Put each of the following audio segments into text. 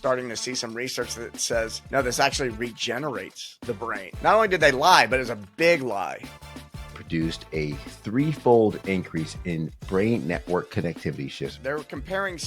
starting to see some research that says, no, this actually regenerates the brain. Not only did they lie, but it was a big lie. Produced a 3-fold increase in brain network connectivity shifts. They were comparing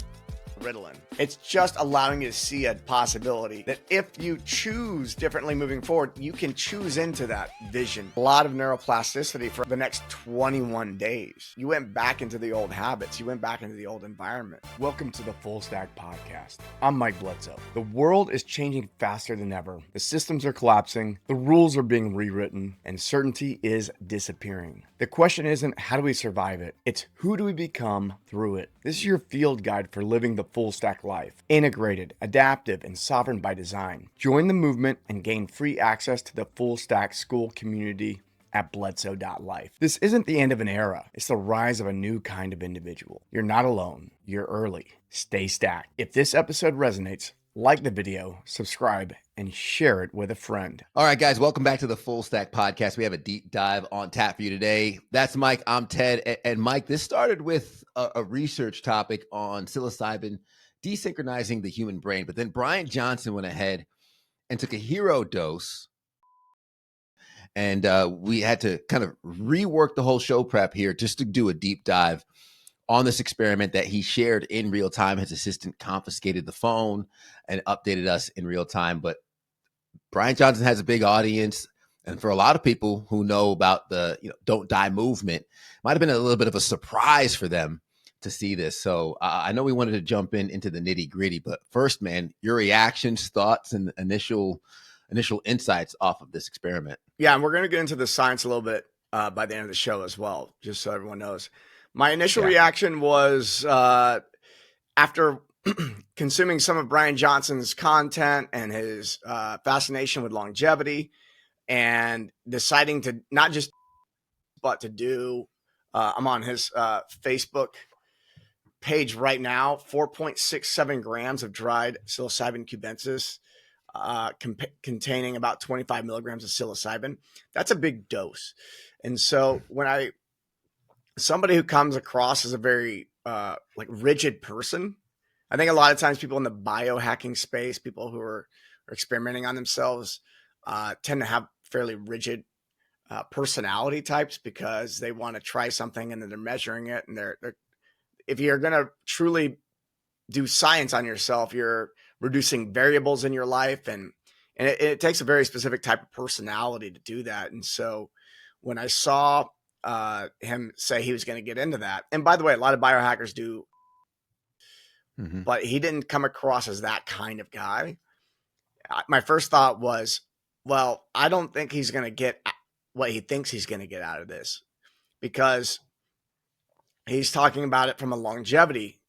Ritalin. It's just allowing you to see a possibility that if you choose differently moving forward, you can choose into that vision. A lot of neuroplasticity for the next 21 days. You went back into the old habits. You went back into the old environment. Welcome to the Full Stack Podcast. I'm Mike Bledsoe. The world is changing faster than ever. The systems are collapsing, the rules are being rewritten, and certainty is disappearing. The question isn't how do we survive it? It's who do we become through it? This is your field guide for living the full stack life. Integrated, adaptive, and sovereign by design. Join the movement and gain free access to the full stack school community at bledsoe.life. This isn't the end of an era. It's the rise of a new kind of individual. You're not alone. You're early. Stay stacked. If this episode resonates, like the video, subscribe, and share it with a friend. All right, guys, welcome back to the Full Stack Podcast. We have a deep dive on tap for you today. That's Mike. I'm Ted. And Mike, this started with a research topic on psilocybin desynchronizing the human brain. But then Bryan Johnson went ahead and took a hero dose. And we had to kind of rework the whole show prep here just to do a deep dive on this experiment that he shared in real time. His assistant confiscated the phone and updated us in real time. But Bryan Johnson has a big audience. And for a lot of people who know about the Don't Die movement, might have been a little bit of a surprise for them to see this. So I know we wanted to jump into the nitty gritty. But first, man, your reactions, thoughts, and initial insights off of this experiment. Yeah, and we're going to get into the science a little bit by the end of the show as well, just so everyone knows. My initial reaction was after consuming some of Bryan Johnson's content and his fascination with longevity and deciding to not just, but to do, I'm on his Facebook page right now, 4.67 grams of dried psilocybin cubensis containing about 25 milligrams of psilocybin. That's a big dose. And so when somebody who comes across as a very rigid person, I think a lot of times people in the biohacking space, people who are experimenting on themselves, tend to have fairly rigid personality types because they want to try something and then they're measuring it. And they're if you're going to truly do science on yourself, you're reducing variables in your life. And it takes a very specific type of personality to do that. And so when I saw him say he was going to get into that, and by the way, a lot of biohackers do, but he didn't come across as that kind of guy. My first thought was, well, I don't think he's going to get what he thinks he's going to get out of this, because he's talking about it from a longevity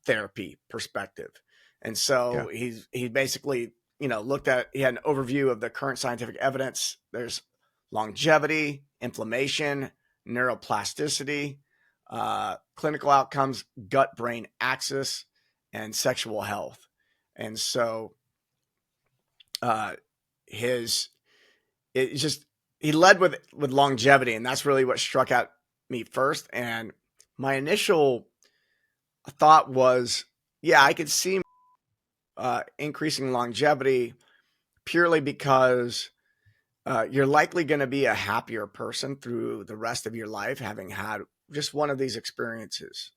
therapy perspective. And so he basically, looked at, he had an overview of the current scientific evidence. There's longevity, inflammation, neuroplasticity, clinical outcomes, gut-brain axis, and sexual health. And so he led with longevity, and that's really what struck at me first. And my initial thought was, I could see increasing longevity purely because you're likely going to be a happier person through the rest of your life, having had just one of these experiences.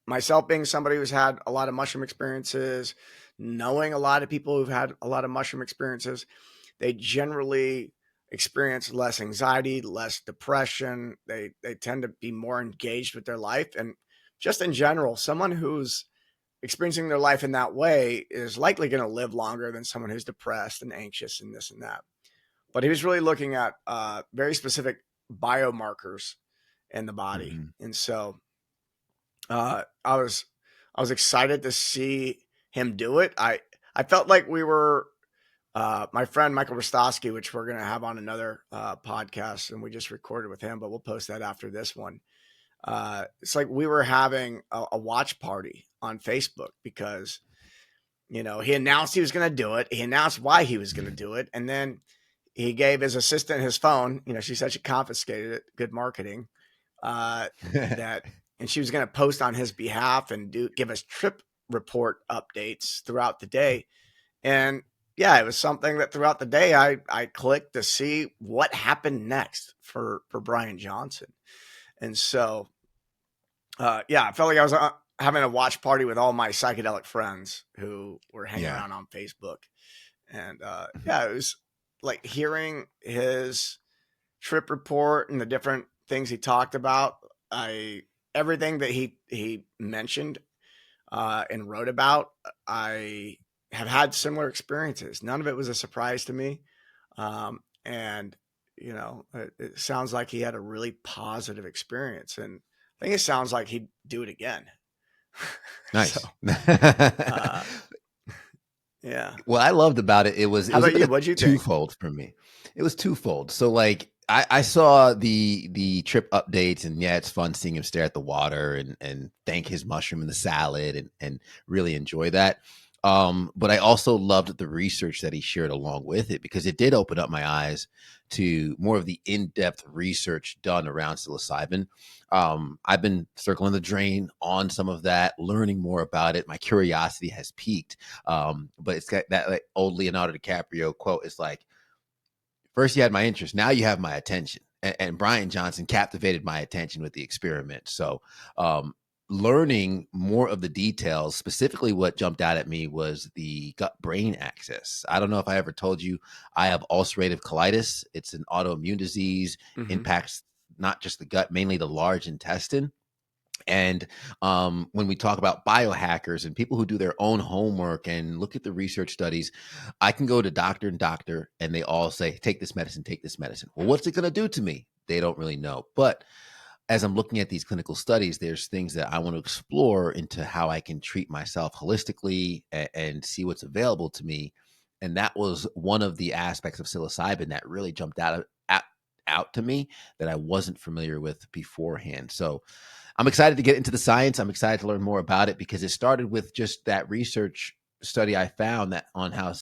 Myself being somebody who's had a lot of mushroom experiences, knowing a lot of people who've had a lot of mushroom experiences, they generally experience less anxiety, less depression. They tend to be more engaged with their life. And just in general, someone who's experiencing their life in that way is likely going to live longer than someone who's depressed and anxious and this and that. But he was really looking at very specific biomarkers in the body. And so I was excited to see him do it. I felt like we were my friend Michael Rostowski, which we're going to have on another podcast, and we just recorded with him, but we'll post that after this one. It's like we were having a watch party on Facebook because, he announced he was going to do it. He announced why he was going to do it. And then he gave his assistant his phone. She said she confiscated it. Good marketing. And she was going to post on his behalf and give us trip report updates throughout the day. And yeah, it was something that throughout the day I clicked to see what happened next for Bryan Johnson. And so, yeah, I felt like I was having a watch party with all my psychedelic friends who were hanging around on Facebook. And yeah, it was like hearing his trip report and the different things he talked about. Everything that he mentioned and wrote about, I have had similar experiences. None of it was a surprise to me. And, you know, it sounds like he had a really positive experience. And I think it sounds like he'd do it again. Nice. So, yeah. What I loved about it, it was How about you? What'd you think? Twofold for me. It was twofold. So like I saw the trip updates, and yeah, it's fun seeing him stare at the water and thank his mushroom in the salad and really enjoy that. But I also loved the research that he shared along with it, because it did open up my eyes to more of the in-depth research done around psilocybin. I've been circling the drain on some of that, learning more about it. My curiosity has peaked. But it's got that like old Leonardo DiCaprio quote. It's like, first you had my interest, now you have my attention. And Bryan Johnson captivated my attention with the experiment. So learning more of the details, specifically what jumped out at me was the gut-brain axis. I don't know if I ever told you, I have ulcerative colitis. It's an autoimmune disease, impacts not just the gut, mainly the large intestine. And when we talk about biohackers and people who do their own homework and look at the research studies, I can go to doctor and doctor, and they all say, take this medicine, take this medicine. Well, what's it going to do to me? They don't really know. But as I'm looking at these clinical studies, there's things that I want to explore into how I can treat myself holistically and see what's available to me. And that was one of the aspects of psilocybin that really jumped out to me that I wasn't familiar with beforehand. So I'm excited to get into the science. I'm excited to learn more about it, because it started with just that research study I found that on how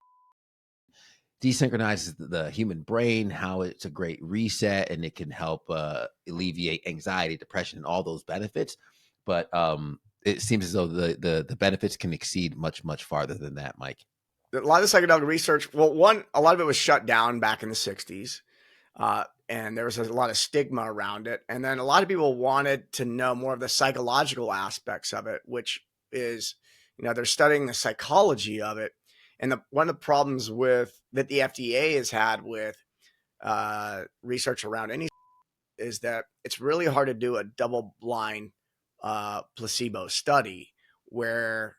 desynchronizes the human brain, how it's a great reset, and it can help alleviate anxiety, depression, and all those benefits. But it seems as though the benefits can exceed much, much farther than that, Mike. A lot of psychedelic research, well, a lot of it was shut down back in the 60s. And there was a lot of stigma around it. And then a lot of people wanted to know more of the psychological aspects of it, which is, you know, they're studying the psychology of it. And one of the problems that the FDA has had with research around any is that it's really hard to do a double-blind placebo study where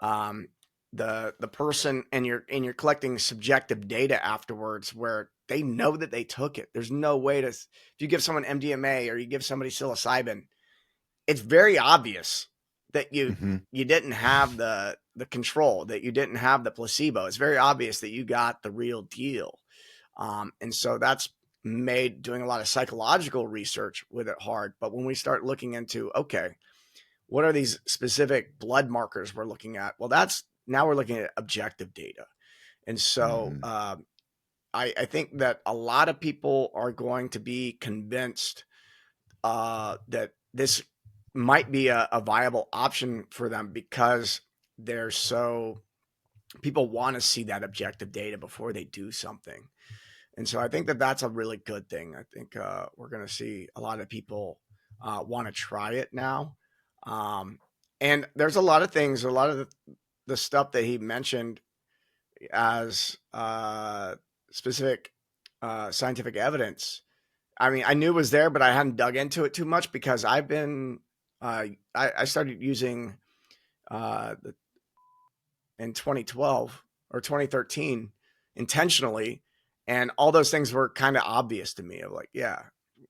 the person and you're collecting subjective data afterwards where they know that they took it. There's no way if you give someone MDMA or you give somebody psilocybin, it's very obvious that you didn't have the control, that you didn't have the placebo. It's very obvious that you got the real deal. And so that's made doing a lot of psychological research with it hard. But when we start looking into, okay, what are these specific blood markers we're looking at? Well, now we're looking at objective data. And so I think that a lot of people are going to be convinced that this might be a viable option for them, because people want to see that objective data before they do something. And so I think that that's a really good thing. I think we're going to see a lot of people want to try it now. And there's a lot of things, a lot of the stuff that he mentioned as specific scientific evidence. I mean, I knew it was there, but I hadn't dug into it too much, because I've been, I started using in 2012 or 2013 intentionally. And all those things were kind of obvious to me. Of like, yeah,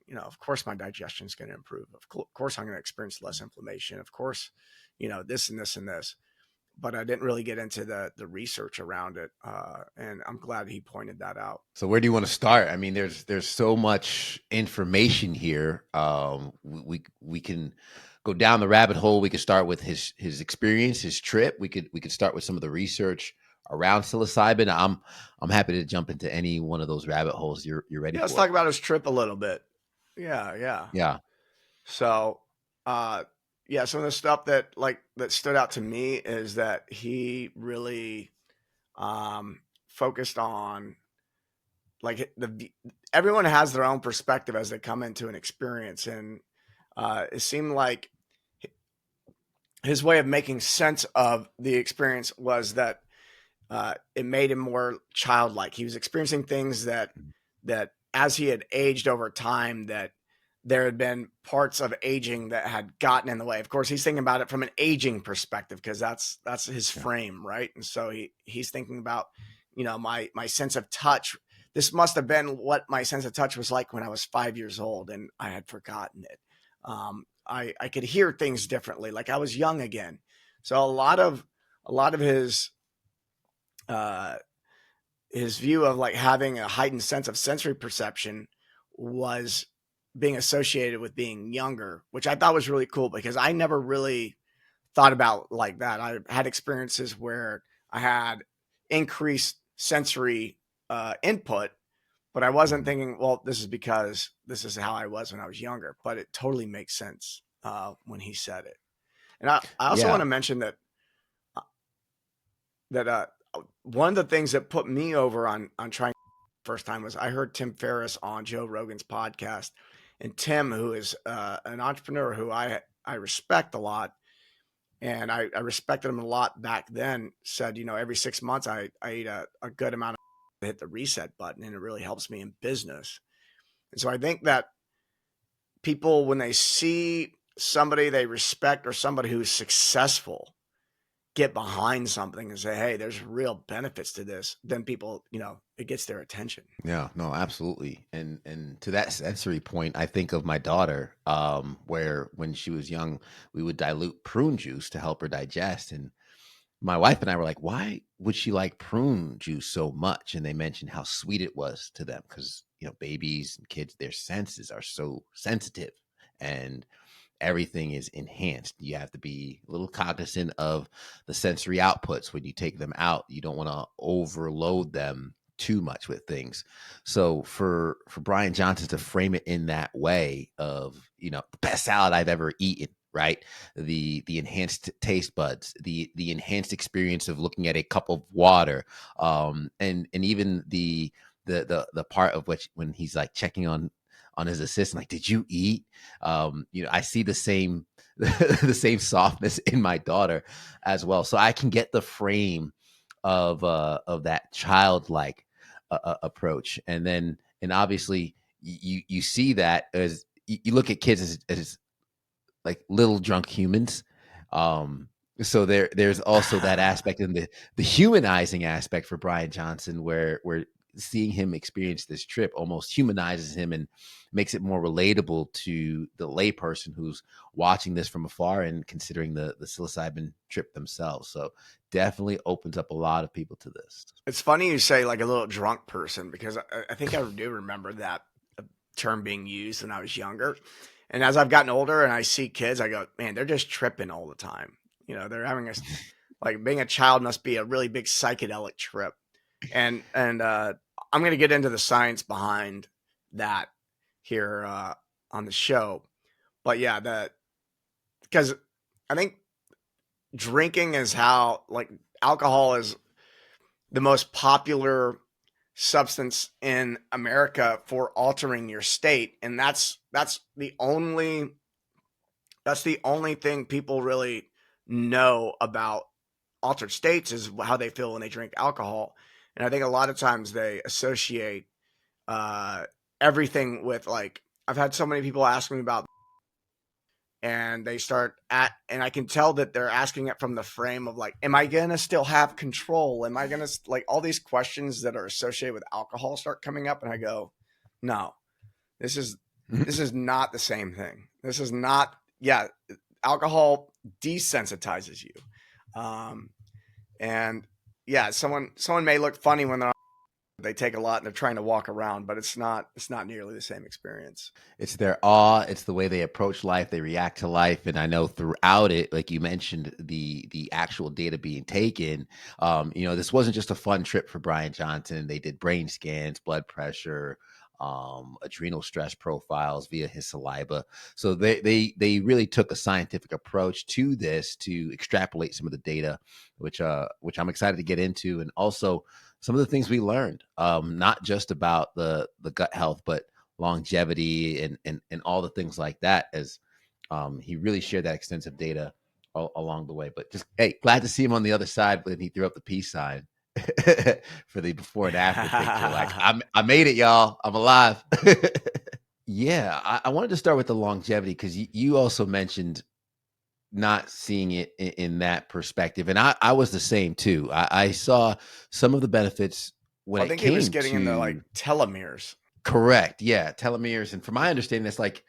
you know, of course my digestion is going to improve. Of course I'm going to experience less inflammation. Of course, you know, this and this and this. But I didn't really get into the research around it. And I'm glad he pointed that out. So where do you want to start? I mean, there's so much information here. We can go down the rabbit hole. We could start with his experience, his trip. We could start with some of the research around psilocybin. I'm happy to jump into any one of those rabbit holes you're ready for. Let's talk about his trip a little bit. Yeah. Yeah. So, yeah, some of the stuff that stood out to me is that he really focused on like everyone has their own perspective as they come into an experience, and it seemed like his way of making sense of the experience was that it made him more childlike. He was experiencing things that as he had aged over time, that there had been parts of aging that had gotten in the way. Of course, he's thinking about it from an aging perspective because that's his frame, right? And so he's thinking about, my sense of touch. This must have been what my sense of touch was like when I was 5 years old, and I had forgotten it. I could hear things differently, like I was young again. So a lot of his view of like having a heightened sense of sensory perception was being associated with being younger, which I thought was really cool because I never really thought about like that. I had experiences where I had increased sensory input, but I wasn't thinking, well, this is because this is how I was when I was younger. But it totally makes sense when he said it. And I also want to mention that one of the things that put me over on trying first time was I heard Tim Ferriss on Joe Rogan's podcast, and Tim, who is an entrepreneur who I respect a lot, and I respected him a lot back then, said, every 6 months I eat a good amount to hit the reset button, and it really helps me in business. And so I think that people, when they see somebody they respect or somebody who's successful get behind something and say, hey, there's real benefits to this, then people, it gets their attention. Yeah, no, absolutely. And to that sensory point, I think of my daughter, where when she was young, we would dilute prune juice to help her digest. And my wife and I were like, why would she like prune juice so much? And they mentioned how sweet it was to them because, babies and kids, their senses are so sensitive and everything is enhanced. You have to be a little cognizant of the sensory outputs when you take them out. You don't want to overload them too much with things. So for Bryan Johnson to frame it in that way of, the best salad I've ever eaten, right? The enhanced taste buds, the enhanced experience of looking at a cup of water, and even the part of which when he's like checking on his assistant, like, did you eat? I see the same the same softness in my daughter as well. So I can get the frame of that childlike approach, and obviously you see that as you look at kids as like little drunk humans. So there's also that aspect in the humanizing aspect for Bryan Johnson, where seeing him experience this trip almost humanizes him and makes it more relatable to the layperson who's watching this from afar and considering the psilocybin trip themselves. So definitely opens up a lot of people to this. It's funny you say like a little drunk person, because I think I do remember that term being used when I was younger. And as I've gotten older and I see kids, I go, man, they're just tripping all the time. They're having like being a child must be a really big psychedelic trip. And I'm going to get into the science behind that here on the show. But yeah, because I think drinking is how, like, alcohol is the most popular substance in America for altering your state, and that's the only thing people really know about altered states is how they feel when they drink alcohol. And I think a lot of times they associate everything with, like, I've had so many people ask me about, and and I can tell that they're asking it from the frame of like, am I gonna still have control? Am I gonna, like, all these questions that are associated with alcohol start coming up, and I go, no, this is not the same thing. This is not, alcohol desensitizes you. And yeah, someone may look funny when they take a lot and they're trying to walk around, but it's not nearly the same experience. It's their awe. It's the way they approach life. They react to life. And I know throughout it, like you mentioned, the actual data being taken, this wasn't just a fun trip for Bryan Johnson. They did brain scans, blood pressure, adrenal stress profiles via his saliva. So they really took a scientific approach to this to extrapolate some of the data, which I'm excited to get into, and also some of the things we learned, not just about the gut health, but longevity and all the things like that, as he really shared that extensive data along the way. But just, hey, glad to see him on the other side when he threw up the peace sign for the before and after picture. Like, I made it, y'all. I'm alive. Yeah, I wanted to start with the longevity because you also mentioned not seeing it in that perspective. And I was the same too. I saw some of the benefits when I it think he was came getting into like to telomeres. correct. Yeah. Telomeres. And from my understanding, that's like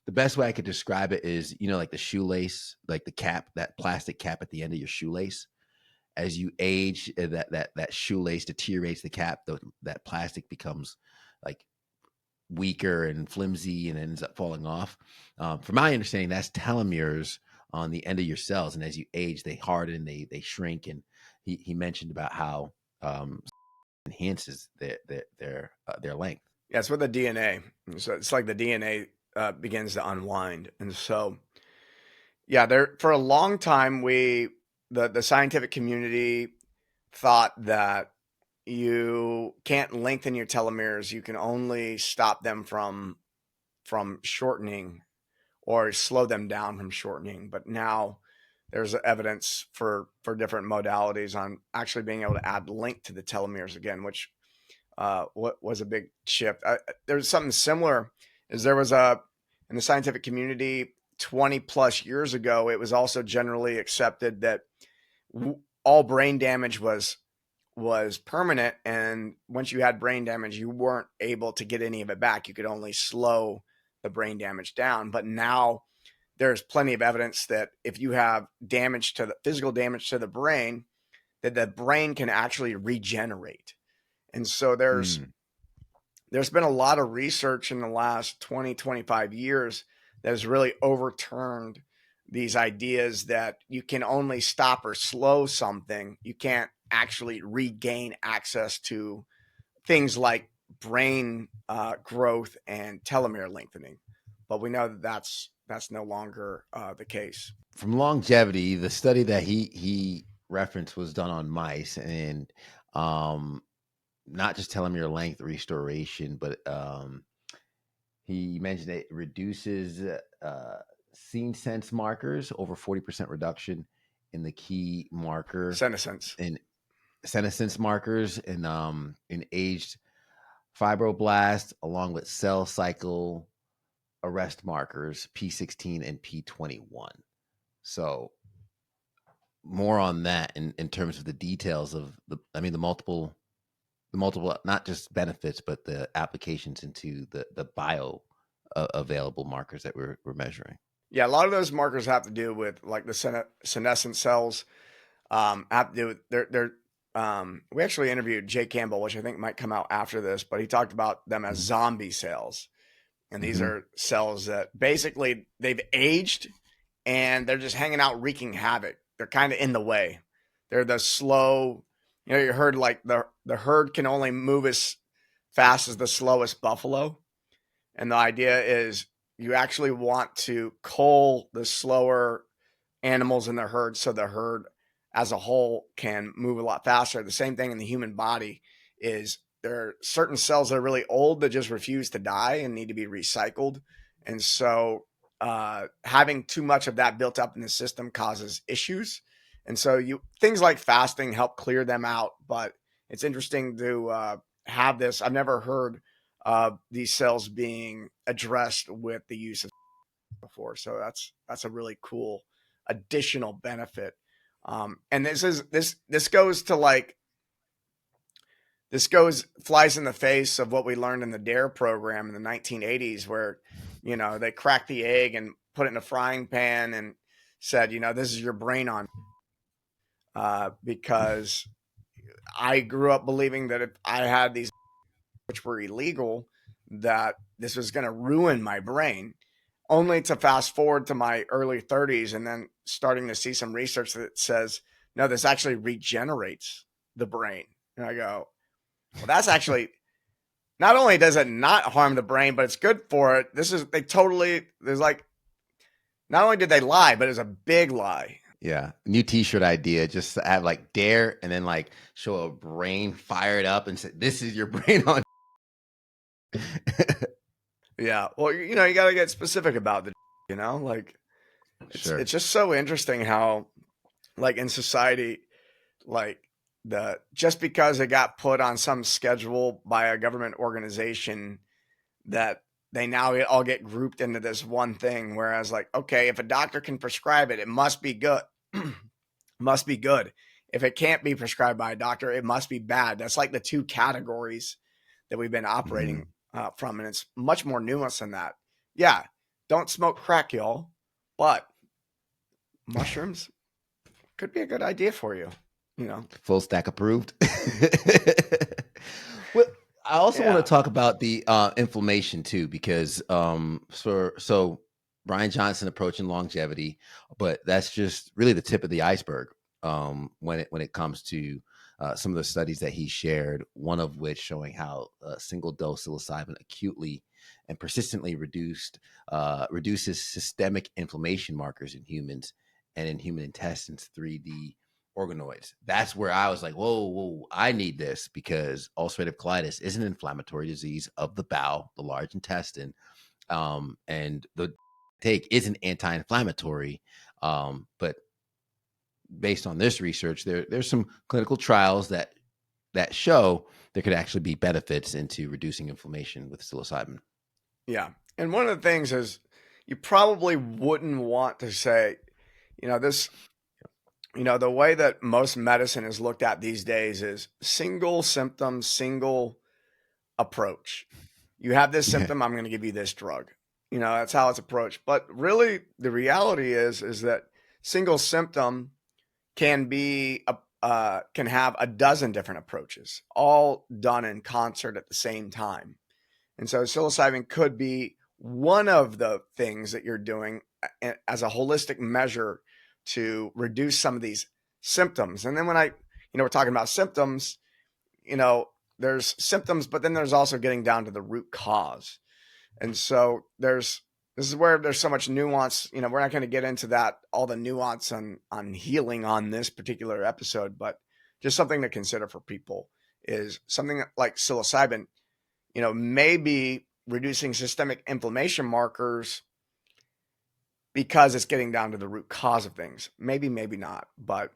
the best way I could describe it is, like the shoelace, like the cap, that plastic cap at the end of your shoelace. As you age, that shoelace deteriorates, the cap, that plastic becomes like weaker and flimsy and ends up falling off. From my understanding, that's telomeres on the end of your cells, and as you age, they harden, they shrink. And he mentioned about how enhances their length. Yeah, it's with the DNA. So it's like the DNA begins to unwind, and so yeah, there for a long time the scientific community thought that you can't lengthen your telomeres. You can only stop them from shortening or slow them down from shortening. But now there's evidence for different modalities on actually being able to add length to the telomeres again, which what was a big shift. There's something similar. Is there was in the scientific community 20 plus years ago, it was also generally accepted that all brain damage was permanent, and once you had brain damage, you weren't able to get any of it back. You could only slow the brain damage down. But now there's plenty of evidence that if you have damage to the physical damage to the brain, that the brain can actually regenerate. And so there's been a lot of research in the last 20, 25 years that has really overturned these ideas that you can only stop or slow something. You can't actually regain access to things like brain growth and telomere lengthening. But we know that that's no longer the case. From longevity, the study that he referenced was done on mice, and not just telomere length restoration, but he mentioned it reduces senescence markers, over 40% reduction in the key marker Senescent. in senescence markers in aged fibroblasts, along with cell cycle arrest markers P16 and P21. So more on that in terms of the details of the multiple not just benefits, but the applications into the bio available markers that we're measuring. Yeah, a lot of those markers have to do with like the senescent cells. Have to do with they're we actually interviewed Jay Campbell, which I think might come out after this, but he talked about them as zombie cells. And these are cells that basically they've aged and they're just hanging out wreaking havoc. They're kind of in the way. They're the slow, you heard like the herd can only move as fast as the slowest buffalo. And the idea is you actually want to cull the slower animals in the herd so the herd as a whole can move a lot faster. The same thing in the human body is there are certain cells that are really old that just refuse to die and need to be recycled. And so having too much of that built up in the system causes issues. And so things like fasting help clear them out. But it's interesting to have this. I've never heard these cells being addressed with the use of before. So that's a really cool additional benefit. And this goes to like, flies in the face of what we learned in the DARE program in the 1980s, where, they cracked the egg and put it in a frying pan and said, this is your brain on, because I grew up believing that if I had these, which were illegal, that this was going to ruin my brain, only to fast forward to my early 30s and then starting to see some research that says, no, this actually regenerates the brain. And I go, well, that's actually not only does it not harm the brain, but it's good for it. There's like, not only did they lie, but it's a big lie. Yeah. New t-shirt idea. Just have like dare and then like show a brain fired up and say, this is your brain on. Yeah. Well, you got to get specific about like Sure. it's just so interesting how like in society, like just because it got put on some schedule by a government organization that they now all get grouped into this one thing. Whereas like, okay, if a doctor can prescribe it, it must be good. Must be good. If it can't be prescribed by a doctor, it must be bad. That's like the two categories that we've been operating from. And it's much more nuanced than that. Yeah. Don't smoke crack, y'all. But mushrooms could be a good idea for you. Full stack approved. Well, I also want to talk about the inflammation too, because so Bryan Johnson approaching longevity, but that's just really the tip of the iceberg when it comes to some of the studies that he shared. One of which showing how single dose psilocybin acutely and persistently reduces systemic inflammation markers in humans and in human intestines 3D organoids. That's where I was like, whoa, I need this, because ulcerative colitis is an inflammatory disease of the bowel, the large intestine, and the take is an anti-inflammatory. But based on this research, there's some clinical trials that show there could actually be benefits into reducing inflammation with psilocybin. Yeah. And one of the things is you probably wouldn't want to say, this, the way that most medicine is looked at these days is single symptom, single approach. You have this symptom, I'm going to give you this drug. That's how it's approached. But really, the reality is that single symptom can have a dozen different approaches, all done in concert at the same time. And so psilocybin could be one of the things that you're doing as a holistic measure to reduce some of these symptoms. And then when we're talking about symptoms, there's symptoms, but then there's also getting down to the root cause. And so this is where there's so much nuance. We're not going to get into that, all the nuance on healing on this particular episode, but just something to consider for people is something like psilocybin, maybe reducing systemic inflammation markers because it's getting down to the root cause of things. Maybe not, but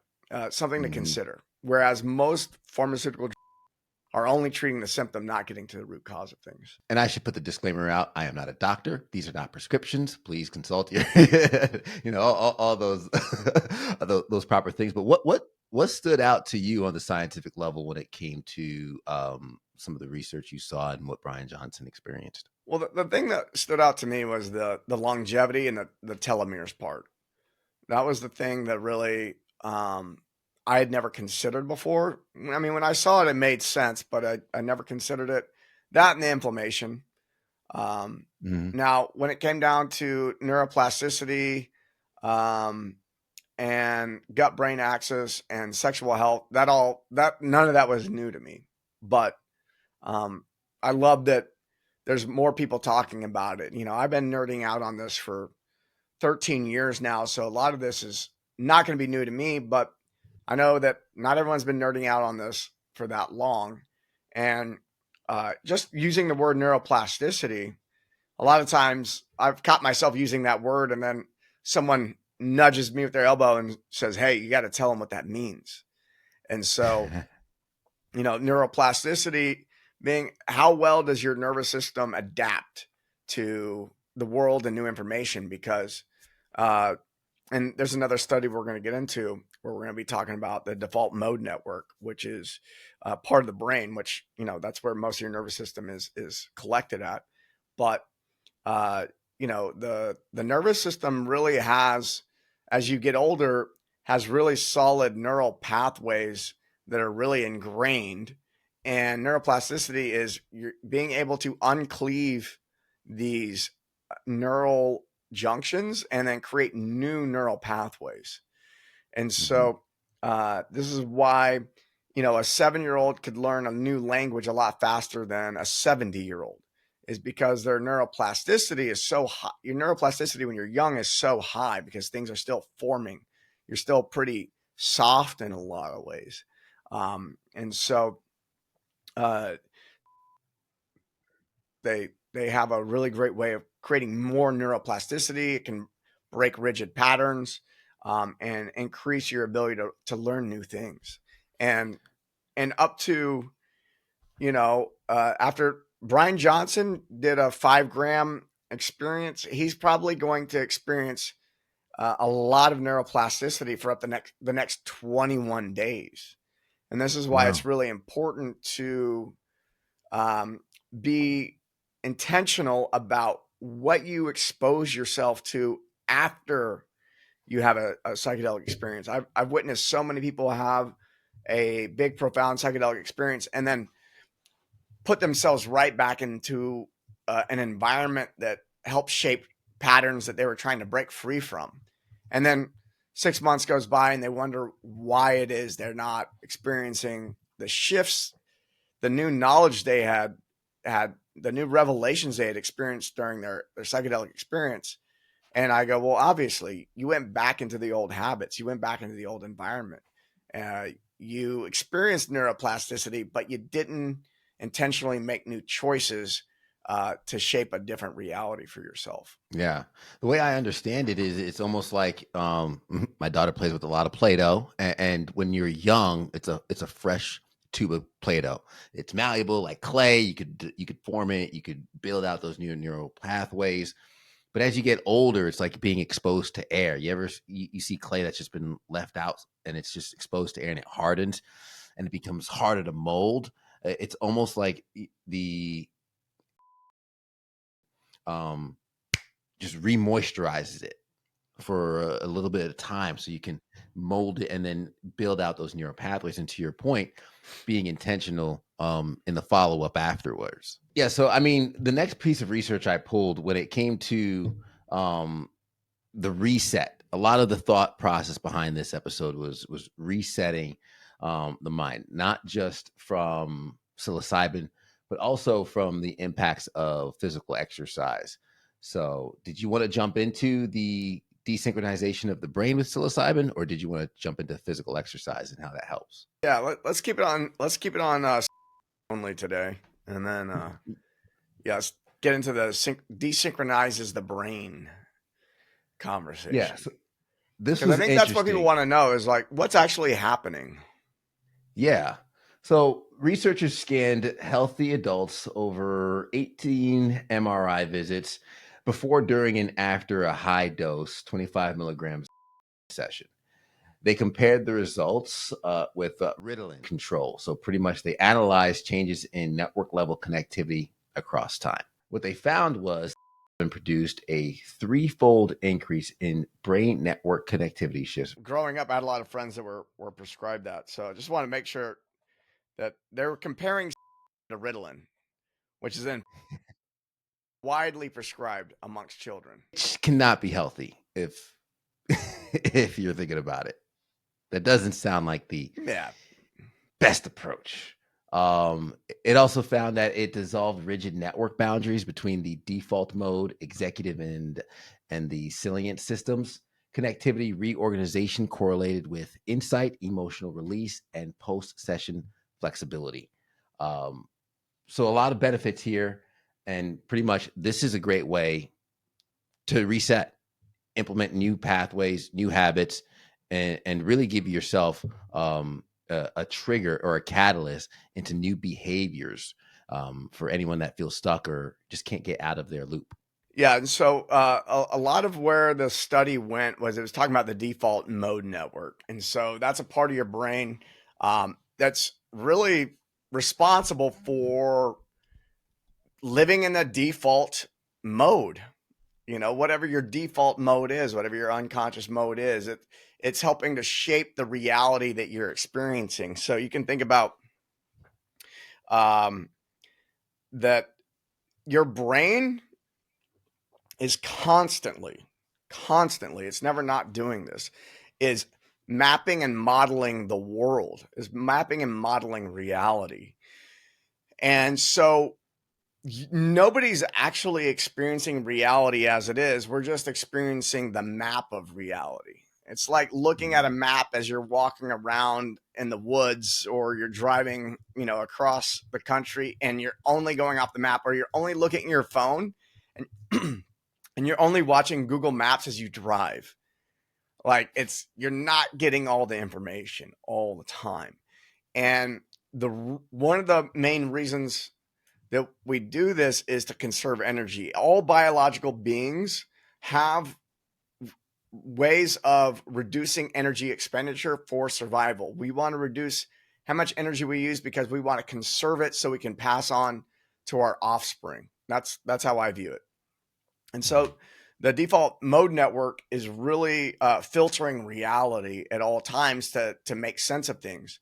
something to consider. Whereas most pharmaceutical are only treating the symptom, not getting to the root cause of things. And I should put the disclaimer out. I am not a doctor. These are not prescriptions. Please consult your, all those, those proper things. But what stood out to you on the scientific level when it came to some of the research you saw and what Bryan Johnson experienced? Well, the thing that stood out to me was the longevity and the telomeres part. That was the thing that really I had never considered before. I mean, when I saw it, it made sense, but I never considered it. That and the inflammation. Now, when it came down to neuroplasticity and gut-brain axis and sexual health, none of that was new to me. But I love that there's more people talking about it. I've been nerding out on this for 13 years now, so a lot of this is not going to be new to me, but I know that not everyone's been nerding out on this for that long. And just using the word neuroplasticity, a lot of times I've caught myself using that word and then someone nudges me with their elbow and says, hey, you got to tell them what that means. And so, neuroplasticity being how well does your nervous system adapt to the world and new information? Because, and there's another study we're going to get into where we're going to be talking about the default mode network, which is part of the brain, which, that's where most of your nervous system is collected at. But, the nervous system really has, as you get older, has really solid neural pathways that are really ingrained. And neuroplasticity is you're being able to uncleave these neural junctions and then create new neural pathways. And so this is why, a 7-year-old could learn a new language a lot faster than a 70-year-old, is because their neuroplasticity is so high. Your neuroplasticity when you're young is so high because things are still forming. You're still pretty soft in a lot of ways. And so they have a really great way of creating more neuroplasticity. It can break rigid patterns and increase your ability to learn new things. And up to, after Bryan Johnson did a 5-gram experience, he's probably going to experience a lot of neuroplasticity for up the next 21 days. And this is why Wow. it's really important to be intentional about what you expose yourself to after you have a psychedelic experience. I've witnessed so many people have a big, profound psychedelic experience and then put themselves right back into an environment that helps shape patterns that they were trying to break free from. And then 6 months goes by and they wonder why it is they're not experiencing the shifts, the new knowledge they had, the new revelations they had experienced during their psychedelic experience. And I go, well, obviously you went back into the old habits. You went back into the old environment. You experienced neuroplasticity, but you didn't intentionally make new choices to shape a different reality for yourself. Yeah. The way I understand it is it's almost like my daughter plays with a lot of Play-Doh, and when you're young, it's a fresh tube of Play-Doh. It's malleable like clay. You could form it, you could build out those new neural pathways. But as you get older, it's like being exposed to air. You see clay that's just been left out and it's just exposed to air and it hardens and it becomes harder to mold. It's almost like the just remoisturizes it for a little bit of time so you can mold it and then build out those neural pathways. And to your point, being intentional in the follow-up afterwards. Yeah. So, I mean, the next piece of research I pulled when it came to the reset, a lot of the thought process behind this episode was resetting the mind, not just from psilocybin, but also from the impacts of physical exercise. So did you want to jump into the desynchronization of the brain with psilocybin, or did you want to jump into physical exercise and how that helps? Yeah, let's keep it on. Let's keep it on only today, and then let's get into the desynchronizes the brain conversation. Yeah, so this Because was I think that's what people interesting. want to know is like what's actually happening. Yeah. So researchers scanned healthy adults over 18 MRI visits before, during, and after a high dose 25 milligrams session. They compared the results with Ritalin control. So pretty much they analyzed changes in network level connectivity across time. What they found was produced a 3-fold increase in brain network connectivity shifts. Growing up, I had a lot of friends that were prescribed that. So I just want to make sure that they were comparing to Ritalin, which is then widely prescribed amongst children. Which cannot be healthy if if you're thinking about it. That doesn't sound like the best approach. It also found that it dissolved rigid network boundaries between the default mode, executive, and the salient systems. Connectivity reorganization correlated with insight, emotional release, and post-session flexibility. So a lot of benefits here, and pretty much this is a great way to reset, implement new pathways, new habits, and really give yourself a trigger or a catalyst into new behaviors for anyone that feels stuck or just can't get out of their loop. Yeah, and so a lot of where the study went was it was talking about the default mode network, and so that's a part of your brain that's really responsible for living in the default mode. Whatever your default mode is, whatever your unconscious mode is, it's helping to shape the reality that you're experiencing. So you can think about that your brain is constantly, it's never not doing this, is mapping and modeling the world, is mapping and modeling reality. And so nobody's actually experiencing reality as it is. We're just experiencing the map of reality. It's like looking at a map as you're walking around in the woods, or you're driving, across the country, and you're only going off the map, or you're only looking at your phone, and and you're only watching Google Maps as you drive. Like, you're not getting all the information all the time. And one of the main reasons that we do this is to conserve energy. All biological beings have ways of reducing energy expenditure for survival. We want to reduce how much energy we use because we want to conserve it so we can pass on to our offspring. That's how I view it. And so the default mode network is really filtering reality at all times to make sense of things.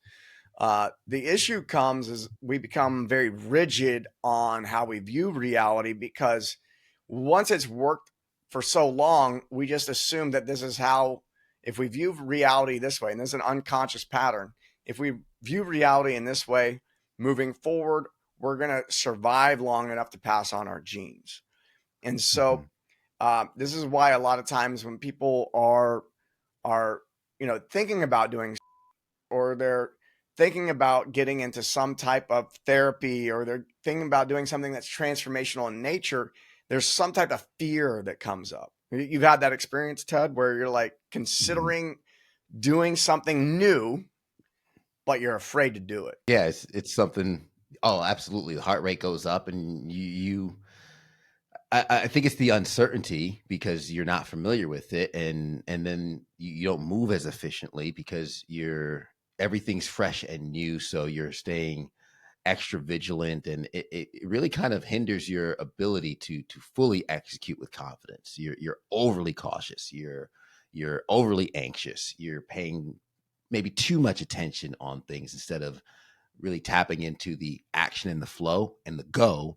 The issue comes is we become very rigid on how we view reality, because once it's worked for so long, we just assume that this is how, if we view reality this way, and this is an unconscious pattern, if we view reality in this way, moving forward, we're going to survive long enough to pass on our genes. And so this is why a lot of times when people are thinking about doing, or they're thinking about getting into some type of therapy, or they're thinking about doing something that's transformational in nature, there's some type of fear that comes up. You've had that experience, Ted, where you're like considering doing something new, but you're afraid to do it. Yeah, it's something. Oh, absolutely. The heart rate goes up, and I think it's the uncertainty, because you're not familiar with it, and then you don't move as efficiently because everything's fresh and new, so you're staying extra vigilant, and it really kind of hinders your ability to fully execute with confidence. You're overly cautious. You're overly anxious. You're paying maybe too much attention on things instead of really tapping into the action and the flow and the go.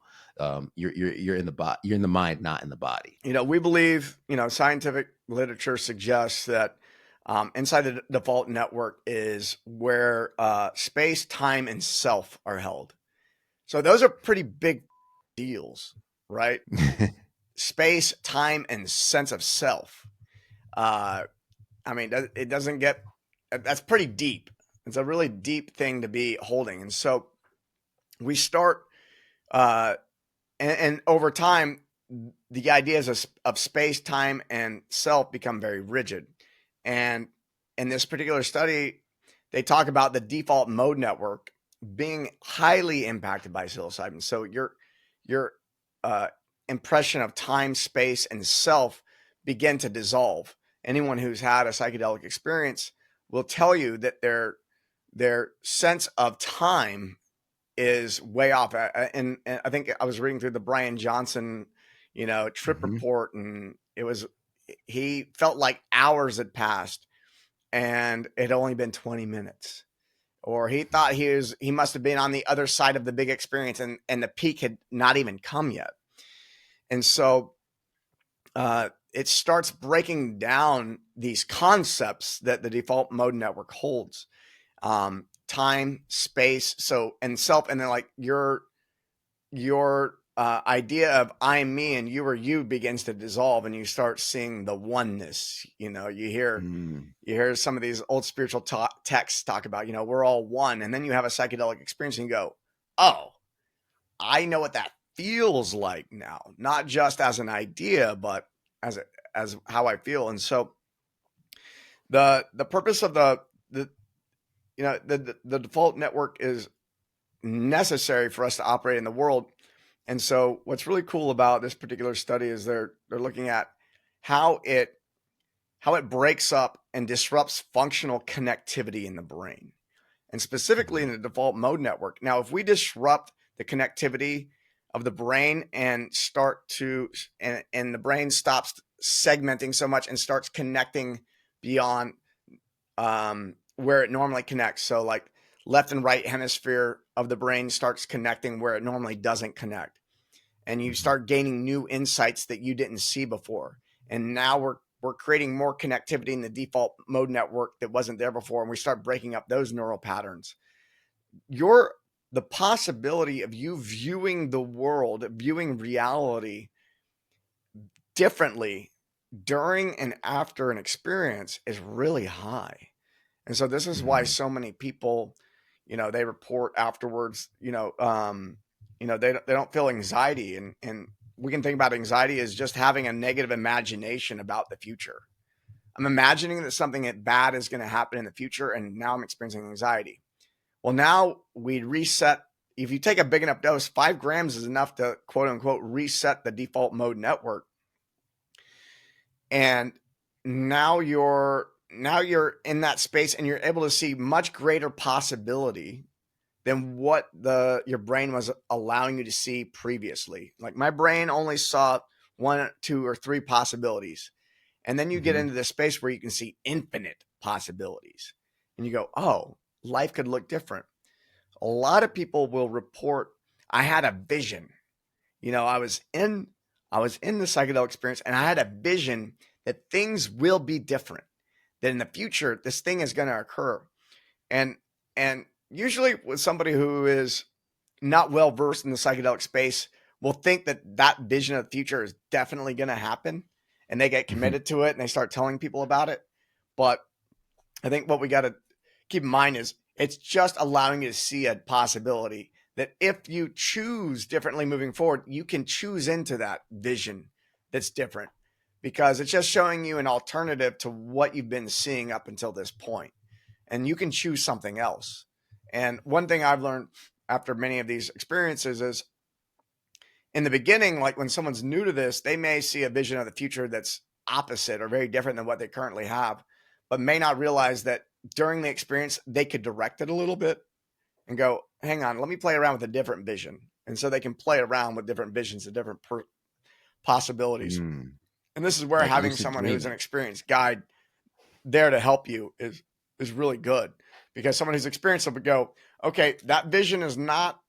You're in the mind, not in the body. We believe, scientific literature suggests that inside the default network is where space, time, and self are held. So those are pretty big deals, right? Space, time, and sense of self. It doesn't get, that's pretty deep. It's a really deep thing to be holding. And so we start, and over time, the ideas of space, time, and self become very rigid. And in this particular study, they talk about the default mode network being highly impacted by psilocybin. So your impression of time, space, and self begin to dissolve. Anyone who's had a psychedelic experience will tell you that their sense of time is way off. And I think I was reading through the Bryan Johnson, trip report, and he felt like hours had passed and it had only been 20 minutes. Or he thought he must have been on the other side of the big experience, and the peak had not even come yet. And so it starts breaking down these concepts that the default mode network holds. Time, space, and self, and then like your idea of I'm me and you are you begins to dissolve, and you start seeing the oneness. You hear some of these old spiritual texts talk about, we're all one, and then you have a psychedelic experience and you go, oh, I know what that feels like now, not just as an idea, but as how I feel. And so the purpose of the default network is necessary for us to operate in the world. And so what's really cool about this particular study is they're looking at how it breaks up and disrupts functional connectivity in the brain, and specifically in the default mode network. Now, if we disrupt the connectivity of the brain and and the brain stops segmenting so much and starts connecting beyond where it normally connects. So like left and right hemisphere of the brain starts connecting where it normally doesn't connect. And you start gaining new insights that you didn't see before. And now we're creating more connectivity in the default mode network that wasn't there before, and we start breaking up those neural patterns. The possibility of you viewing the world, viewing reality differently during and after an experience is really high. And so this is why so many people, they report afterwards, they don't feel anxiety. And we can think about anxiety as just having a negative imagination about the future. I'm imagining that something bad is going to happen in the future, and now I'm experiencing anxiety. Well, now we reset. If you take a big enough dose, 5 grams is enough to quote unquote reset the default mode network. And now you're in that space, and you're able to see much greater possibility than what your brain was allowing you to see previously. Like my brain only saw 1, 2, or 3 possibilities. And then you get into this space where you can see infinite possibilities. And you go, oh, life could look different. A lot of people will report, I had a vision. I was in the psychedelic experience, and I had a vision that things will be different, that in the future, this thing is going to occur. And usually with somebody who is not well versed in the psychedelic space will think that vision of the future is definitely going to happen, and they get committed to it and they start telling people about it. But I think what we got to keep in mind is it's just allowing you to see a possibility that if you choose differently moving forward, you can choose into that vision that's different, because it's just showing you an alternative to what you've been seeing up until this point. And you can choose something else. And one thing I've learned after many of these experiences is in the beginning, like when someone's new to this, they may see a vision of the future that's opposite or very different than what they currently have, but may not realize that during the experience, they could direct it a little bit and go, hang on, let me play around with a different vision. And so they can play around with different visions and different possibilities. And this is where like having someone who's an experienced guide there to help you is really good, because someone who's experienced it would go, okay, that vision is not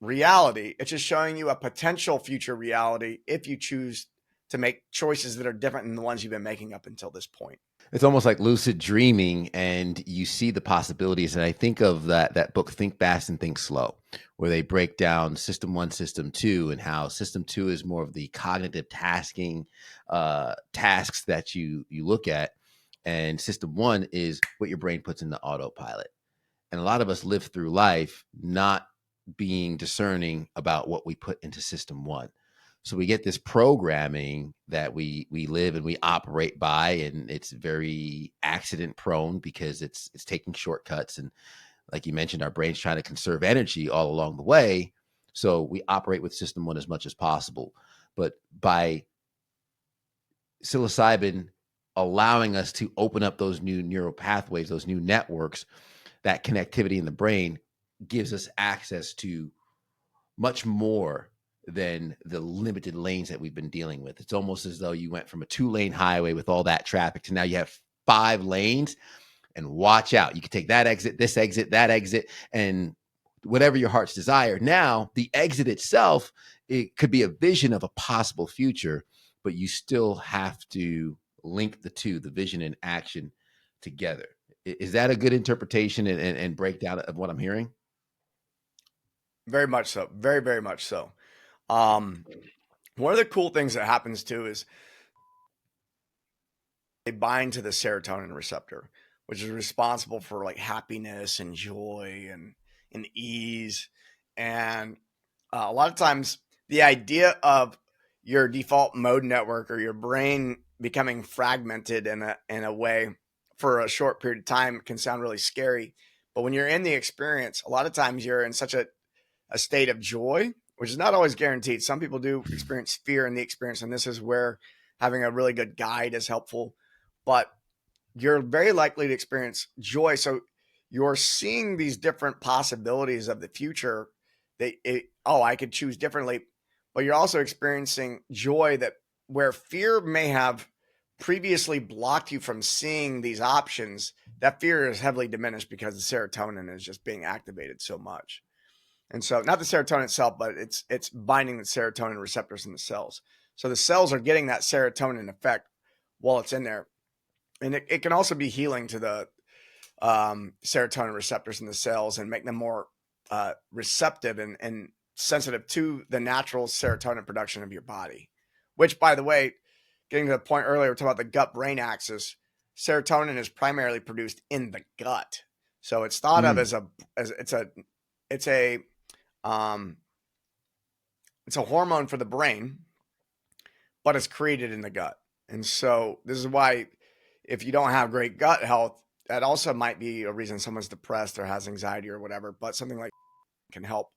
reality. It's just showing you a potential future reality if you choose to make choices that are different than the ones you've been making up until this point. It's almost like lucid dreaming, and you see the possibilities. And I think of that book, Think Fast and Think Slow, where they break down system 1, system 2, and how system 2 is more of the cognitive tasking tasks that you look at. And system 1 is what your brain puts into autopilot. And a lot of us live through life not being discerning about what we put into system 1. So we get this programming that we live and we operate by, and it's very accident prone because it's taking shortcuts. And like you mentioned, our brain's trying to conserve energy all along the way. So we operate with system 1 as much as possible. But by psilocybin allowing us to open up those new neural pathways, those new networks, that connectivity in the brain gives us access to much more than the limited lanes that we've been dealing with. It's almost as though you went from a 2-lane highway with all that traffic to now you have 5 lanes, and watch out. You can take that exit, this exit, that exit, and whatever your heart's desire. Now, the exit itself, it could be a vision of a possible future, but you still have to link the two, the vision and action, together. Is that a good interpretation and breakdown of what I'm hearing? Very much so. Very, very much so. One of the cool things that happens too is they bind to the serotonin receptor, which is responsible for like happiness and joy and ease. And a lot of times the idea of your default mode network or your brain becoming fragmented in a way for a short period of time can sound really scary. But when you're in the experience, a lot of times you're in such a state of joy, which is not always guaranteed. Some people do experience fear in the experience, and this is where having a really good guide is helpful. But you're very likely to experience joy. So you're seeing these different possibilities of the future that, I could choose differently. But you're also experiencing joy that where fear may have previously blocked you from seeing these options, that fear is heavily diminished because the serotonin is just being activated so much. And so not the serotonin itself, but it's binding the serotonin receptors in the cells. So the cells are getting that serotonin effect while it's in there. And it can also be healing to the serotonin receptors in the cells and make them more receptive and sensitive to the natural serotonin production of your body. Which, by the way, getting to the point earlier, we're talking about the gut-brain axis. Serotonin is primarily produced in the gut, so it's thought of as it's a hormone for the brain, but it's created in the gut. And so this is why, if you don't have great gut health, that also might be a reason someone's depressed or has anxiety or whatever. But something like can help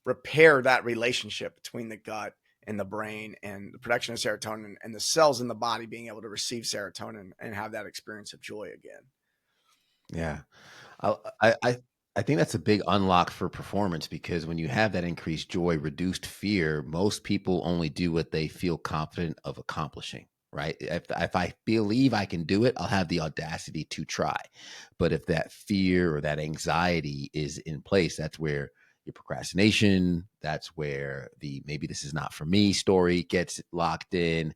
repair that relationship between the gut and the brain and the production of serotonin and the cells in the body being able to receive serotonin and have that experience of joy again. Yeah. I think that's a big unlock for performance, because when you have that increased joy, reduced fear, most people only do what they feel confident of accomplishing, right? If I believe I can do it, I'll have the audacity to try. But if that fear or that anxiety is in place, that's where your procrastination, that's where the maybe this is not for me story gets locked in,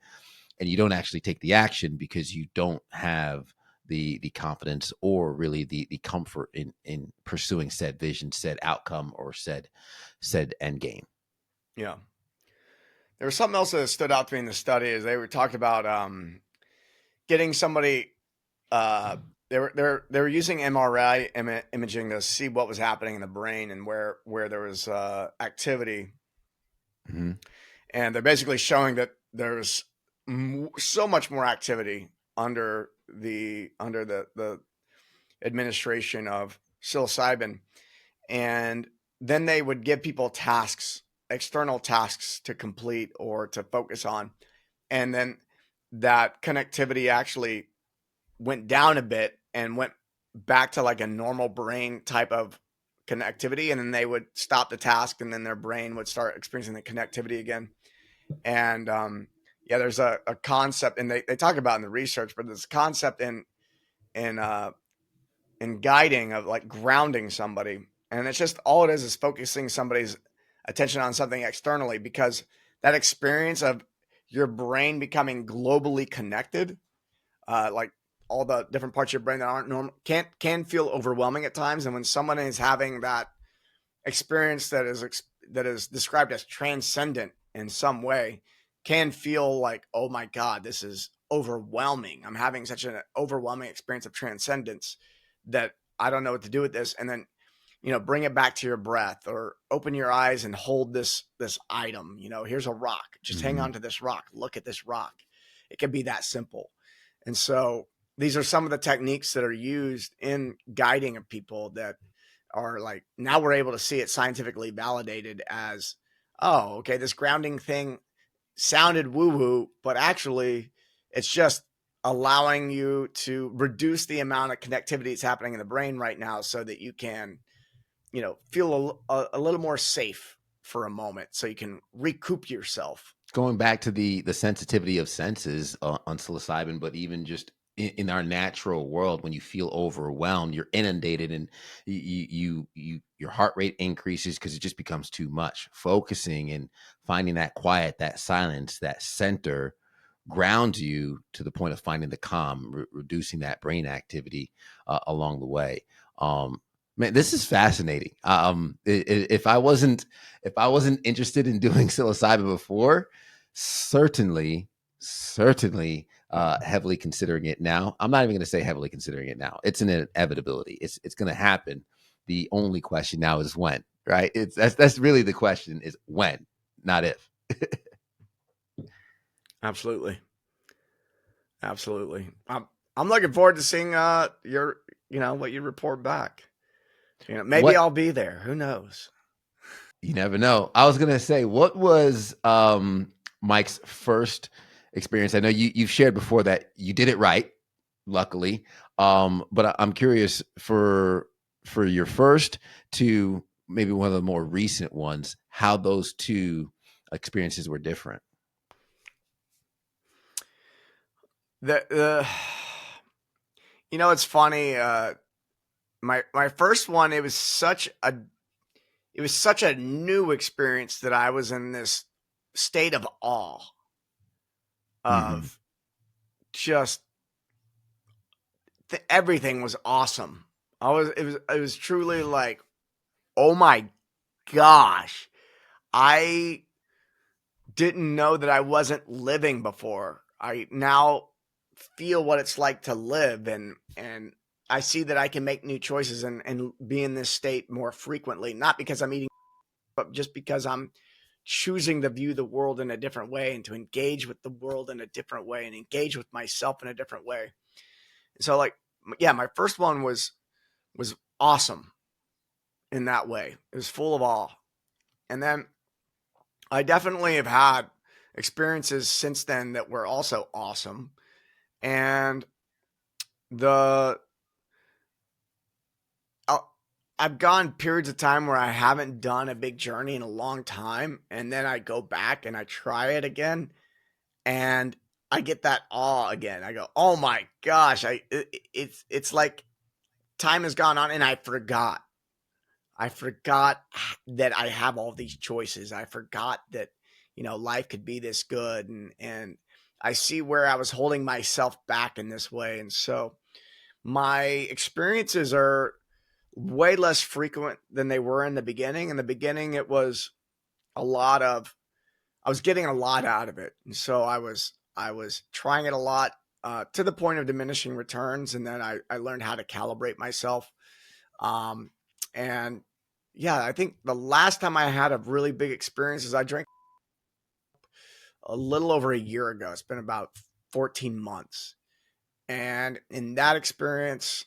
and you don't actually take the action because you don't have the confidence or really the comfort in pursuing said vision, said outcome, or said end game. Yeah. There was something else that stood out to me in the study is they were talking about getting somebody they were using MRI imaging to see what was happening in the brain and where there was activity. Mm-hmm. And they're basically showing that there's so much more activity under the administration of psilocybin. And then they would give people tasks, external tasks to complete or to focus on. And then that connectivity actually went down a bit and went back to like a normal brain type of connectivity. And then they would stop the task and then their brain would start experiencing the connectivity again. And yeah, there's a concept, and they talk about in the research, but there's a concept in guiding of like grounding somebody. And it's just all it is focusing somebody's attention on something externally, because that experience of your brain becoming globally connected, like all the different parts of your brain that aren't normal, can feel overwhelming at times. And when someone is having that experience that is described as transcendent in some way, can feel like, oh my God, this is overwhelming. I'm having such an overwhelming experience of transcendence that I don't know what to do with this. And then, bring it back to your breath, or open your eyes and hold this item. Here's a rock. Just hang on to this rock. Look at this rock. It can be that simple. And so these are some of the techniques that are used in guiding of people that are like, now we're able to see it scientifically validated as, oh, okay, this grounding thing sounded woo-woo, but actually it's just allowing you to reduce the amount of connectivity that's happening in the brain right now so that you can, feel a little more safe for a moment, so you can recoup yourself. Going back to the sensitivity of senses on psilocybin, but even just in our natural world, when you feel overwhelmed, you're inundated, and your heart rate increases because it just becomes too much. Focusing and finding that quiet, that silence, that center grounds you to the point of finding the calm, reducing that brain activity along the way. Man, this is fascinating. If I wasn't interested in doing psilocybin before, certainly heavily considering it now. I'm not even going to say heavily considering it now. It's an inevitability. It's going to happen. The only question now is when, right? That's really the question, is when, not if. Absolutely. I'm looking forward to seeing your what you report back. Maybe I'll be there. Who knows? You never know. I was gonna say, what was Mike's first experience? I know you've shared before that you did it right, luckily. But I'm curious for your first to maybe one of the more recent ones, how those two experiences were different. It's funny. My first one, it was such a new experience that I was in this state of awe of just everything was awesome. It was truly like, oh my gosh, I didn't know that I wasn't living before. I now feel what it's like to live, and I see that I can make new choices and be in this state more frequently, not because I'm eating, but just because I'm choosing to view the world in a different way and to engage with the world in a different way and engage with myself in a different way. So like, yeah, my first one was awesome in that way. It was full of awe. And then I definitely have had experiences since then that were also awesome. And the I've gone periods of time where I haven't done a big journey in a long time, and then I go back and I try it again, and I get that awe again. I go, "Oh my gosh!" It's like time has gone on, and I forgot. I forgot that I have all these choices. I forgot that life could be this good, and I see where I was holding myself back in this way, and so my experiences are way less frequent than they were in the beginning. In the beginning, it was a lot of, I was getting a lot out of it. And so I was trying it a lot to the point of diminishing returns. And then I learned how to calibrate myself. And yeah, I think the last time I had a really big experience is I drank a little over a year ago. It's been about 14 months. And in that experience,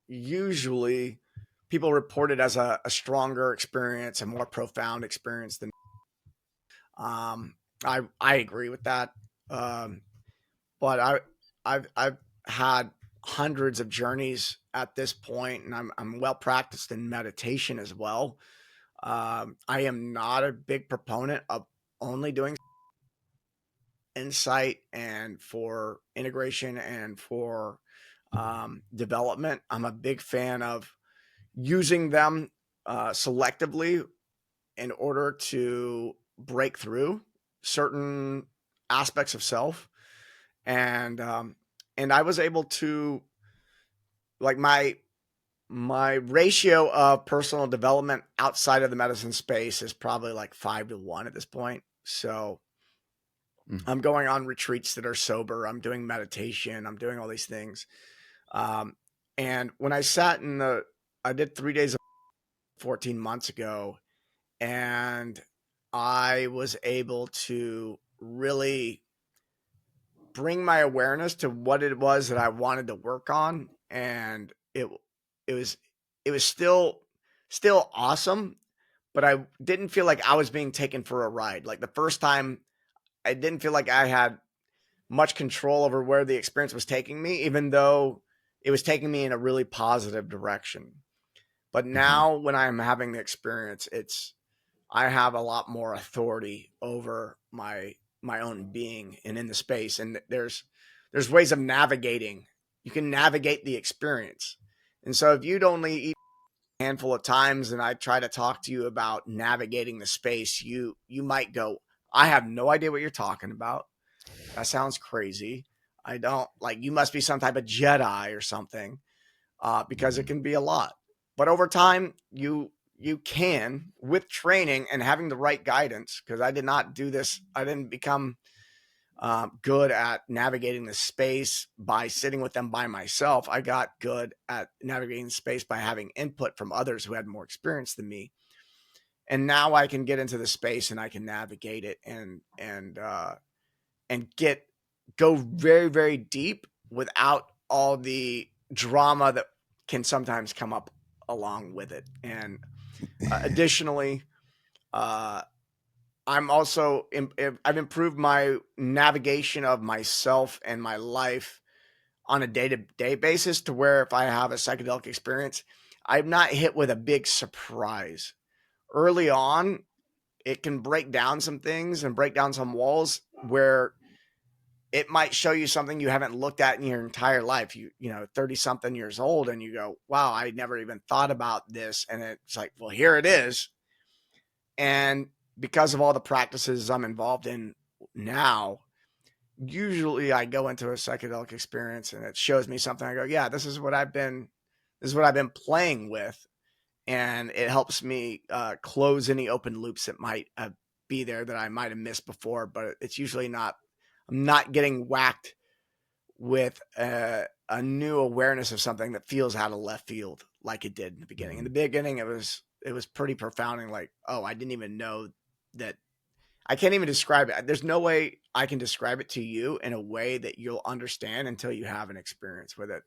usually people report it as a stronger experience, a more profound experience than I agree with that. But I've had hundreds of journeys at this point, and I'm well practiced in meditation as well. I am not a big proponent of only doing insight and for integration and for development. I'm a big fan of using them selectively in order to break through certain aspects of self, and I was able to, like, my ratio of personal development outside of the medicine space is probably like 5 to 1 at this point. So I'm going on retreats that are sober. I'm doing meditation. I'm doing all these things. And when I sat I did 3 days of 14 months ago, and I was able to really bring my awareness to what it was that I wanted to work on. And it was still awesome, but I didn't feel like I was being taken for a ride. Like the first time, I didn't feel like I had much control over where the experience was taking me, even though it was taking me in a really positive direction. But now when I'm having the experience, I have a lot more authority over my own being and in the space. And there's ways of navigating. You can navigate the experience. And so if you'd only eat a handful of times and I try to talk to you about navigating the space, you might go, I have no idea what you're talking about. That sounds crazy. I don't, like, you must be some type of Jedi or something, because it can be a lot. But over time, you can, with training and having the right guidance, because I did not do this. I didn't become good at navigating the space by sitting with them by myself. I got good at navigating the space by having input from others who had more experience than me. And now I can get into the space and I can navigate it and go very, very deep without all the drama that can sometimes come up along with it. And additionally, I'm also, I've improved my navigation of myself and my life on a day-to-day basis, to where if I have a psychedelic experience, I'm not hit with a big surprise. Early on, it can break down some things and break down some walls where it might show you something you haven't looked at in your entire life. 30 something years old, and you go, wow, I never even thought about this. And it's like, well, here it is. And because of all the practices I'm involved in now, usually I go into a psychedelic experience and it shows me something. I go, yeah, this is what I've been playing with. And it helps me close any open loops that might be there that I might have missed before. But it's usually not, I'm not getting whacked with a new awareness of something that feels out of left field like it did in the beginning. In the beginning, it was pretty profound and like, oh, I didn't even know that. I can't even describe it. There's no way I can describe it to you in a way that you'll understand until you have an experience with it.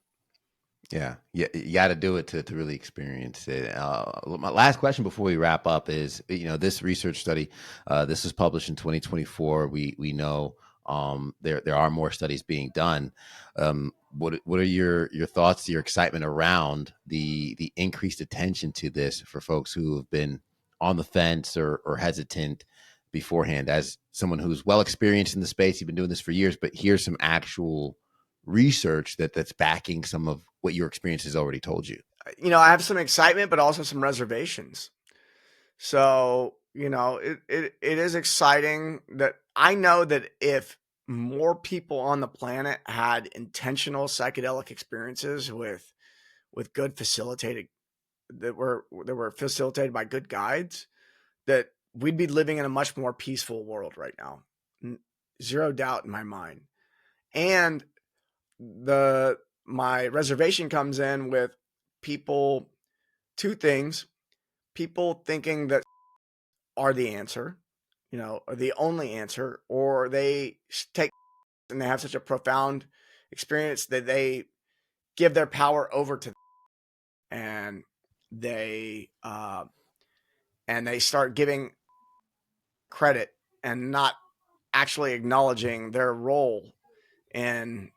Yeah, you got to do it to really experience it. My last question before we wrap up is, this research study, this was published in 2024. We know there are more studies being done. What are your thoughts, your excitement around the increased attention to this for folks who have been on the fence or hesitant beforehand? As someone who's well experienced in the space, you've been doing this for years, but here's some actual research that's backing some of what your experience has already told you. I have some excitement, but also some reservations. So, it is exciting that I know that if more people on the planet had intentional psychedelic experiences with good facilitated that were facilitated by good guides, that we'd be living in a much more peaceful world right now. Zero doubt in my mind. And my reservation comes in with people, two things: people thinking that are the answer, are the only answer, or they take and they have such a profound experience that they give their power over to and they start giving credit and not actually acknowledging their role in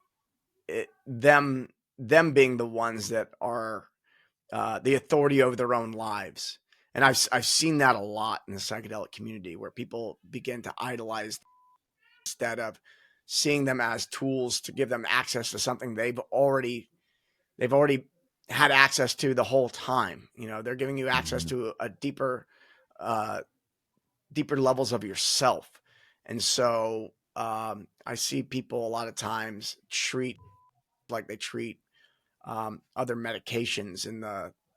them being the ones that are the authority over their own lives. And I've seen that a lot in the psychedelic community, where people begin to idolize instead of seeing them as tools to give them access to something they've already had access to the whole time. They're giving you access to a deeper levels of yourself. And so I see people a lot of times treat like they treat other medications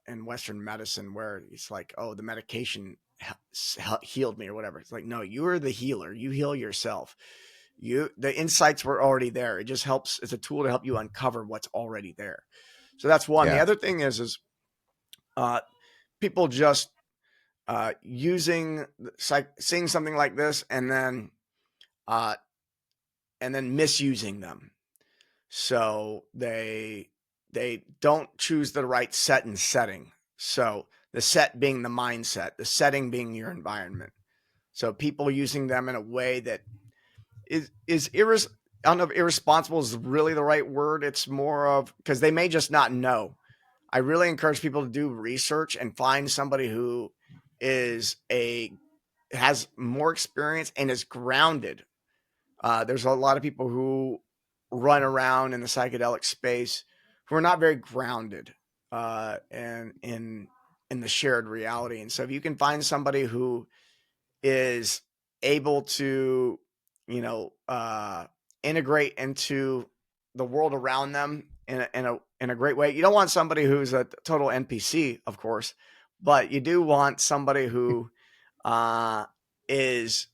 in Western medicine, where it's like, oh, the medication healed me or whatever. It's like, no, you are the healer. You heal yourself. The insights were already there. It just helps. It's a tool to help you uncover what's already there. So that's one. Yeah. The other thing is people just seeing something like this and then misusing them. So they don't choose the right set and setting. So the set being the mindset, the setting being your environment. So people using them in a way that is I don't know if irresponsible is really the right word. It's more of, because they may just not know. I really encourage people to do research and find somebody who has more experience and is grounded. There's a lot of people who run around in the psychedelic space who are not very grounded and in the shared reality. And so if you can find somebody who is able to, integrate into the world around them in a great way. You don't want somebody who's a total NPC, of course, but you do want somebody who is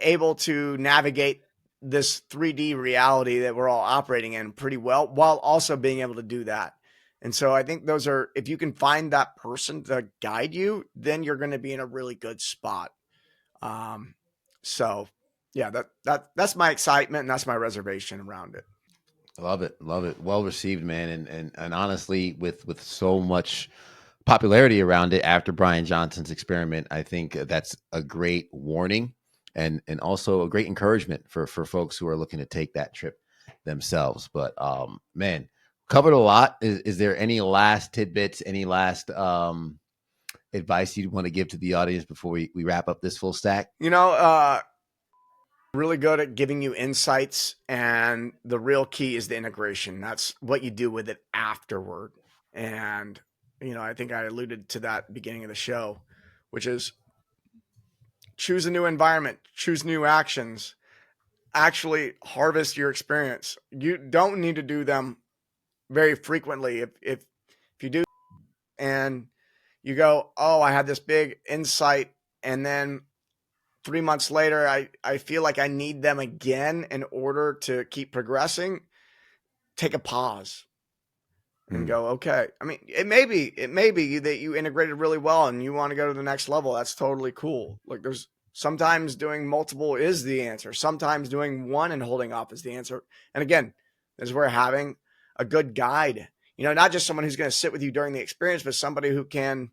able to navigate this 3D reality that we're all operating in pretty well, while also being able to do that. And so I think those are, if you can find that person to guide you, then you're going to be in a really good spot. So yeah, that's my excitement and that's my reservation around it. Love it. Love it. Well received, man. And honestly, with so much popularity around it after Bryan Johnson's experiment, I think that's a great warning and also a great encouragement for folks who are looking to take that trip themselves. But man, covered a lot. Is there any last tidbits, any last advice you'd want to give to the audience before we wrap up this full stack? Really good at giving you insights, and the real key is the integration. That's what you do with it afterward. And I think I alluded to that at the beginning of the show, which is choose a new environment, choose new actions, actually harvest your experience. You don't need to do them very frequently. If you do and you go, oh, I had this big insight, and then 3 months later, I feel like I need them again in order to keep progressing, take a pause and go, okay. I mean, it may be that you integrated really well and you want to go to the next level. That's totally cool. Like there's sometimes doing multiple is the answer. Sometimes doing one and holding off is the answer. And again, this is where having a good guide, not just someone who's going to sit with you during the experience, but somebody who can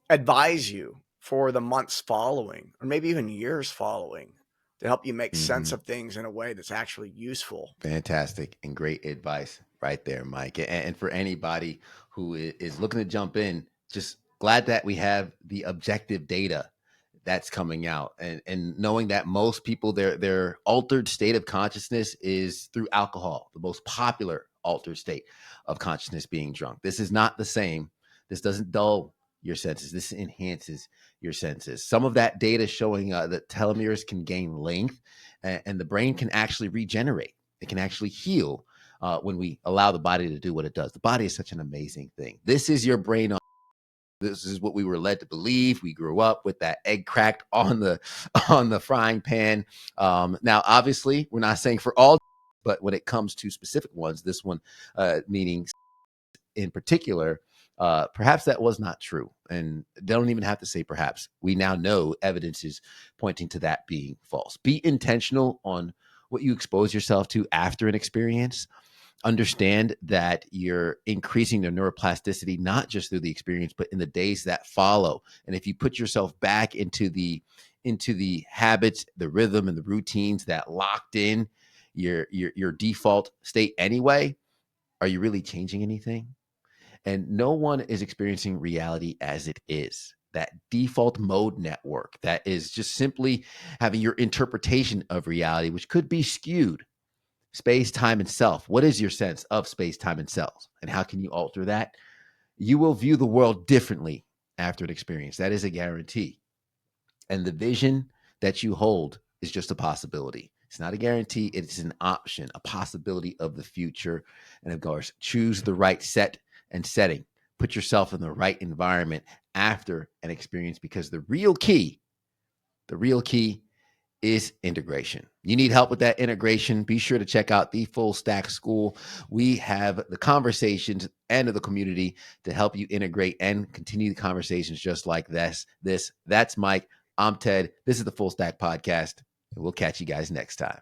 advise you for the months following, or maybe even years following, to help you make sense of things in a way that's actually useful. Fantastic and great advice right there, Mike. And for anybody who is looking to jump in, just glad that we have the objective data that's coming out, and knowing that most people, their altered state of consciousness is through alcohol, the most popular altered state of consciousness being drunk. This is not the same. This doesn't dull your senses. This enhances your senses. Some of that data showing that telomeres can gain length, and the brain can actually regenerate. It can actually heal when we allow the body to do what it does. The body is such an amazing thing. This is your brain. This is what we were led to believe. We grew up with that egg cracked on the frying pan. Now, obviously, we're not saying for all, but when it comes to specific ones, this one meaning in particular, perhaps that was not true. And they don't even have to say perhaps. We now know evidence is pointing to that being false. Be intentional on what you expose yourself to after an experience. Understand that you're increasing the neuroplasticity, not just through the experience, but in the days that follow. And if you put yourself back into the habits, the rhythm, and the routines that locked in your default state anyway, are you really changing anything? And no one is experiencing reality as it is. That default mode network that is just simply having your interpretation of reality, which could be skewed. Space, time, and self. What is your sense of space, time, and self? And how can you alter that? You will view the world differently after an experience. That is a guarantee. And the vision that you hold is just a possibility. It's not a guarantee. It's an option, a possibility of the future. And of course, choose the right set and setting. Put yourself in the right environment after an experience, because the real key is integration. You need help with that integration, be sure to check out the Full Stack School. We have the conversations and the community to help you integrate and continue the conversations just like this. That's Mike. I'm Ted. This is the Full Stack Podcast, and we'll catch you guys next time.